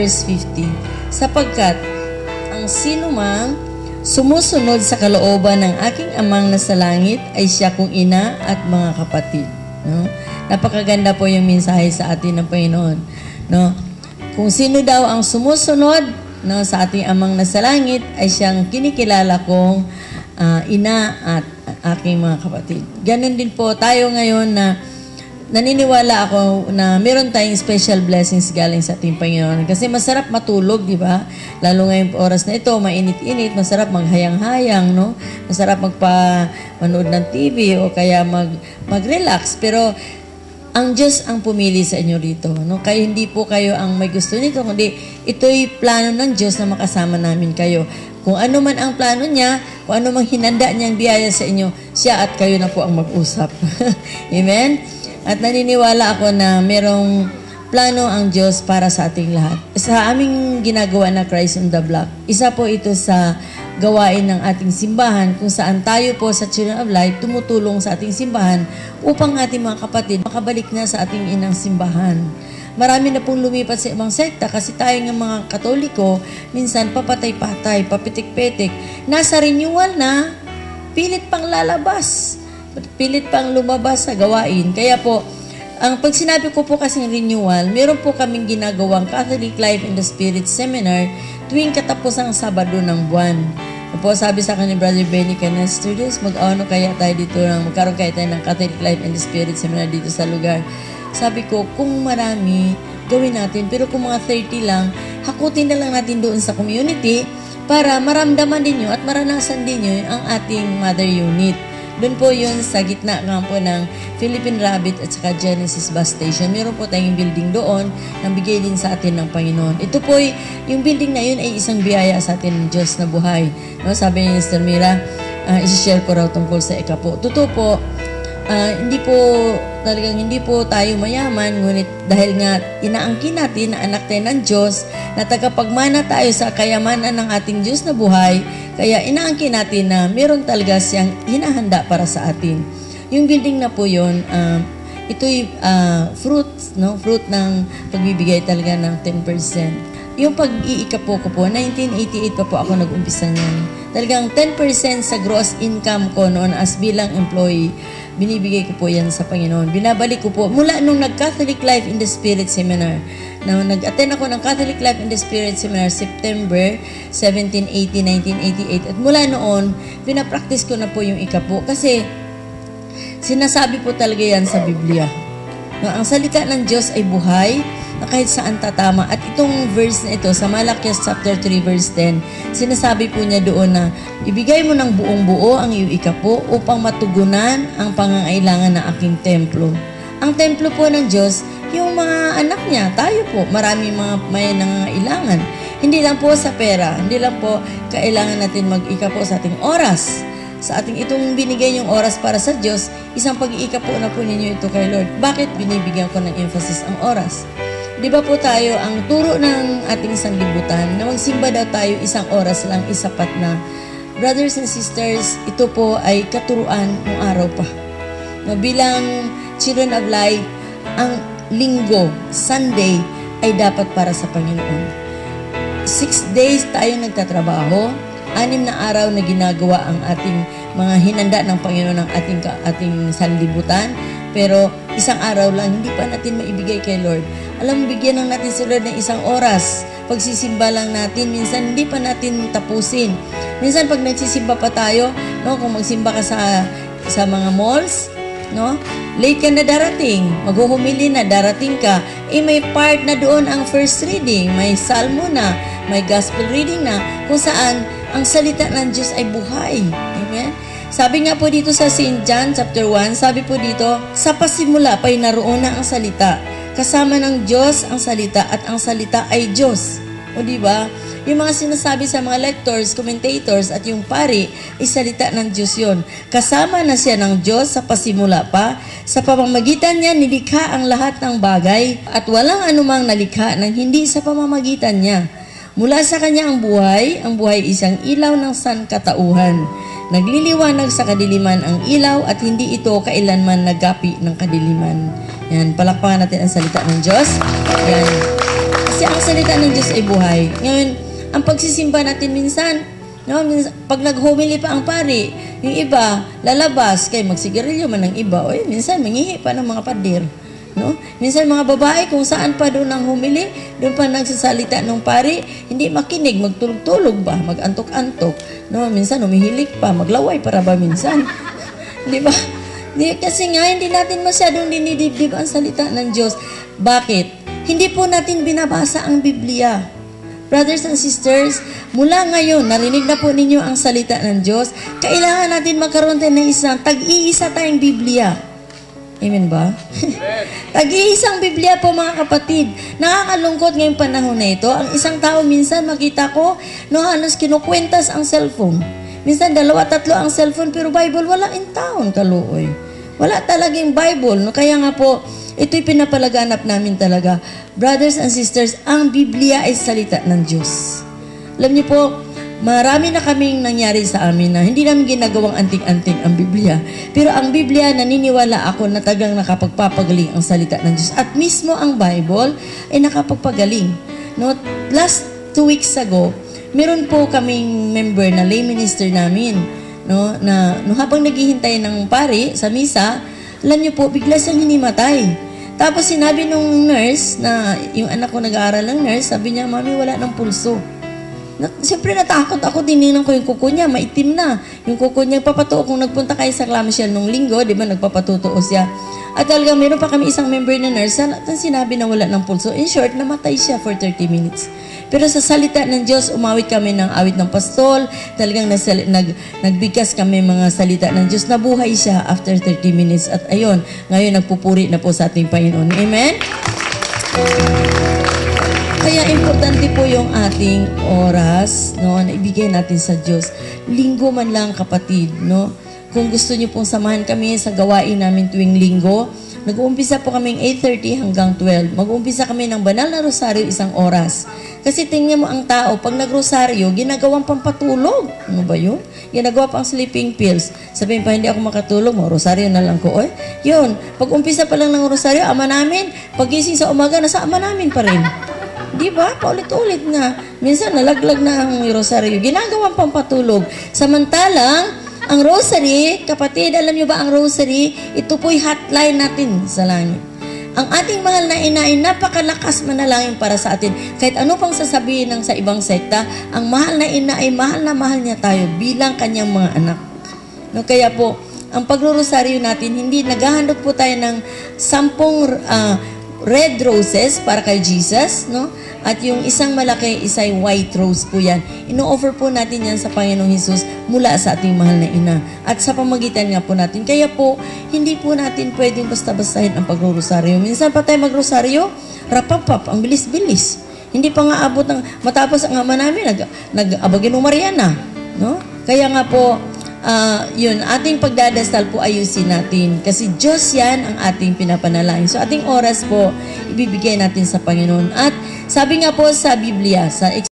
verse 50. Sapagkat ang sinumang sumusunod sa kalooban ng aking amang nasa langit ay siya kong ina at mga kapatid. No? Napakaganda po yung mensahe sa atin ng Panginoon. No? Kung sino daw ang sumusunod, no, sa ating amang nasa langit ay siyang kinikilala kong ina at aking mga kapatid. Ganon din po tayo ngayon na naniniwala ako na meron tayong special blessings galing sa ating Panginoon. Kasi masarap matulog, di ba? Lalo ngayong oras na ito, mainit-init, masarap maghayang-hayang, no? Masarap manood ng TV o kaya mag-relax. Pero ang Diyos ang pumili sa inyo rito, no? Kaya hindi po kayo ang may gusto nito, kundi ito'y plano ng Diyos na makasama namin kayo. Kung ano man ang plano niya, kung ano mang hinanda niyang biyaya sa inyo, siya at kayo na po ang mag-usap. Amen? At naniniwala ako na merong plano ang Diyos para sa ating lahat. Sa aming ginagawa na Christ on the Block, isa po ito sa gawain ng ating simbahan kung saan tayo po sa Children of Light tumutulong sa ating simbahan upang ating mga kapatid makabalik na sa ating inang simbahan. Marami na pong lumipat sa ibang sekta kasi tayo ng mga Katoliko, minsan papatay-patay, papitik-pitik. Nasa renewal na, pilit pang lalabas. Pilit pang lumabas sa gawain. Kaya po, pag sinabi ko po kasing renewal, meron po kaming ginagawang Catholic Life in the Spirit Seminar tuwing katapusang Sabado ng buwan. Po, sabi sa akin ni Brother Benny Canester, mag-ano kaya tayo dito, magkaroon kaya tayo ng Catholic Life in the Spirit Seminar dito sa lugar. Sabi ko, kung marami, gawin natin. Pero kung mga 30 lang, hakutin na lang natin doon sa community para maramdaman din nyo at maranasan din nyo ang ating mother unit. Doon po yun sa gitna nga po ng Philippine Rabbit at saka Genesis Bus Station. Meron po tayong building doon na bigay din sa atin ng Panginoon. Ito po, yung building na yun ay isang biyaya sa atin ng Diyos na buhay. No, sabi ni Mr. Mira, isi-share ko raw tungkol sa ikapo. Totoo po, hindi po tayo mayaman, ngunit dahil nga inaangkin natin na anak tayo ng Diyos, na tagapagmana tayo sa kayamanan ng ating Diyos na buhay, kaya inaangkin natin na meron talaga siyang hinahanda para sa atin. Yung building na po yun, ito'y fruit ng pagbibigay talaga ng 10%. Yung pag-iikapo ko po, 1988 pa po ako nag-umpisa niyan. Talagang 10% sa gross income ko noon as bilang employee, binibigay ko po yan sa Panginoon. Binabalik ko po mula nung nag-Catholic Life in the Spirit Seminar. Nag-attend ako ng Catholic Life in the Spirit Seminar September 17, 18, 1988. At mula noon, pinapractice ko na po yung ikapo. Kasi sinasabi po talaga yan sa Biblia. Ang salita ng Diyos ay buhay, na kahit saan tatama. At itong verse na ito, sa Malakias chapter 3 verse 10, sinasabi po niya doon na ibigay mo ng buong buo ang iyong ikapo upang matugunan ang pangangailangan ng aking templo. Ang templo po ng Diyos, yung mga anak niya, tayo po, marami mga may nangangailangan. Hindi lang po sa pera, hindi lang po kailangan natin mag-ikapo sa ating oras. Sa ating itong binigay yung oras para sa Diyos, isang pag-iikapo na po ninyo ito kay Lord. Bakit binibigyan ko ng emphasis ang oras? Di ba po tayo, ang turo ng ating sanlibutan, na magsimba daw tayo isang oras lang, isapat na. Brothers and sisters, ito po ay katuruan ng araw pa. No, bilang Children of Light, ang linggo, Sunday, ay dapat para sa Panginoon. 6 days tayo nagtatrabaho, 6 na araw na ginagawa ang ating mga hinanda ng Panginoon ng ating sanlibutan, pero isang araw lang, hindi pa natin maibigay kay Lord. Alam mo, bigyan lang natin si Lord ng isang oras. Pagsisimba lang natin, minsan hindi pa natin tapusin. Minsan pag nagsisimba pa tayo, no, kung magsimba ka sa mga malls, no, late ka na darating, maghuhumili na, darating ka, may part na doon ang first reading, may salmo na, may gospel reading na, kung saan ang salita ng Diyos ay buhay. Amen? Sabi nga po dito sa St. John chapter 1, sabi po dito, sa pasimula pa'y naroon na ang salita. Kasama ng Diyos ang salita at ang salita ay Diyos. O diba? Yung mga sinasabi sa mga lectors, commentators at yung pari, ay salita ng Diyos yun. Kasama na siya ng Diyos sa pasimula pa. Sa pamamagitan niya, nilikha ang lahat ng bagay at walang anumang nalikha nang hindi sa pamamagitan niya. Mula sa kanya ang buhay isang ilaw ng sangkatauhan. Nagliliwanag sa kadiliman ang ilaw at hindi ito kailanman nagapi ng kadiliman. Yan, palakpakan natin ang salita ng Diyos. Yan. Kasi ang salita ng Diyos ay buhay. Ngayon, ang pagsisimba natin minsan, no, pag nag-homily pa ang pari, yung iba, lalabas, kay magsigarilyo man ng iba, o minsan mangihi pa ng mga pader. No? Minsan mga babae, kung saan pa doon ang humili, doon pa nagsasalita ng pari, hindi makinig, magtulog-tulog ba, mag-antok-antok. No? Minsan umihilik pa, maglaway para ba minsan? Di ba? Kasi nga, hindi natin masyadong dinidibdib ang salita ng Diyos. Bakit? Hindi po natin binabasa ang Biblia. Brothers and sisters, mula ngayon, narinig na po ninyo ang salita ng Diyos, kailangan natin magkaroon tayo ng isang, tag-iisa tayong Biblia. Amen ba? Tag-iisang Biblia po mga kapatid. Nakakalungkot ngayong panahon na ito. Ang isang tao minsan makita ko, no, halos kinukwentas ang cellphone. Minsan 2-3 ang cellphone, pero Bible wala in town, kaluoy. Wala talagang Bible. No? Kaya nga po, ito'y pinapalaganap namin talaga. Brothers and sisters, ang Biblia ay salita ng Diyos. Alam niyo po, marami na kaming nangyari sa amin na hindi namin ginagawang anting-anting ang Biblia. Pero ang Biblia, naniniwala ako na tagang nakapagpapagaling ang salita ng Diyos. At mismo ang Bible ay nakapagpagaling. No, last 2 weeks ago, meron po kaming member na lay minister namin. No, na habang naghihintay ng pari sa misa, alam niyo po, bigla siyang hinimatay. Tapos sinabi nung nurse, na yung anak ko nag-aaral ng nurse, sabi niya, Mami, wala ng pulso. Siyempre natakot ako, tininan ko yung kuko niya, maitim na. Yung kuko niya, papatuo kung nagpunta kayo sa clamshell nung linggo, di ba, nagpapatutuo siya. At talaga, meron pa kami isang member na nurse, at sinabi na wala ng pulso. In short, namatay siya for 30 minutes. Pero sa salita ng Diyos, umawit kami ng awit ng pastol, talagang nagbigkas kami mga salita ng Diyos, nabuhay siya after 30 minutes. At ayun, ngayon nagpupuri na po sa ating Panginoon. Amen? Kaya importante po yung ating oras, no, na ibigay natin sa Diyos. Linggo man lang, kapatid, no? Kung gusto niyo pong samahan kami sa gawain namin tuwing linggo, nag-uumpisa po kaming 8:30 hanggang 12. Mag-uumpisa kami ng banal na rosaryo 1 oras. Kasi tingnan mo ang tao, pag nag-rosaryo, ginagawang pampatulog. Ano ba yun? Ginagawa pang sleeping pills. Sabihin pa, hindi ako makatulog mo, rosaryo na lang ko. Oy, yun, pag umpisa pa lang ng rosaryo, ama namin, pagising sa umaga, nasa ama namin pa rin. Di ba? Paulit-ulit na. Minsan, nalaglag na ang rosaryo. Ginagawang pampatulog. Samantalang, ang rosary, kapatid, alam niyo ba ang rosary? Ito po'y hotline natin sa langit. Ang ating mahal na ina ay napakalakas manalangin para sa atin. Kahit ano pang sasabihin ng sa ibang sekta, ang mahal na ina ay mahal na mahal niya tayo bilang kanyang mga anak. No, kaya po, ang pagrorosaryo natin, hindi naghahandog po tayo ng 10 red roses para kay Jesus, no? At yung isang malaki, isang white rose po yan. Ino-offer po natin yan sa Panginoong Hesus mula sa ating mahal na ina. At sa pamagitan nga po natin. Kaya po, hindi po natin pwedeng basta-bastahin ang pagrorosaryo. Minsan pa tayo magrosaryo, rapapap, ang bilis-bilis. Hindi pa nga abot ng, matapos ang ama namin, nag-abagin Mariana. No? Kaya nga po, yun, ating pagdadasal po ayusin natin. Kasi Diyos yan ang ating pinapanalangin. So ating oras po, ibibigay natin sa Panginoon. At sabi nga po sa Biblia, sa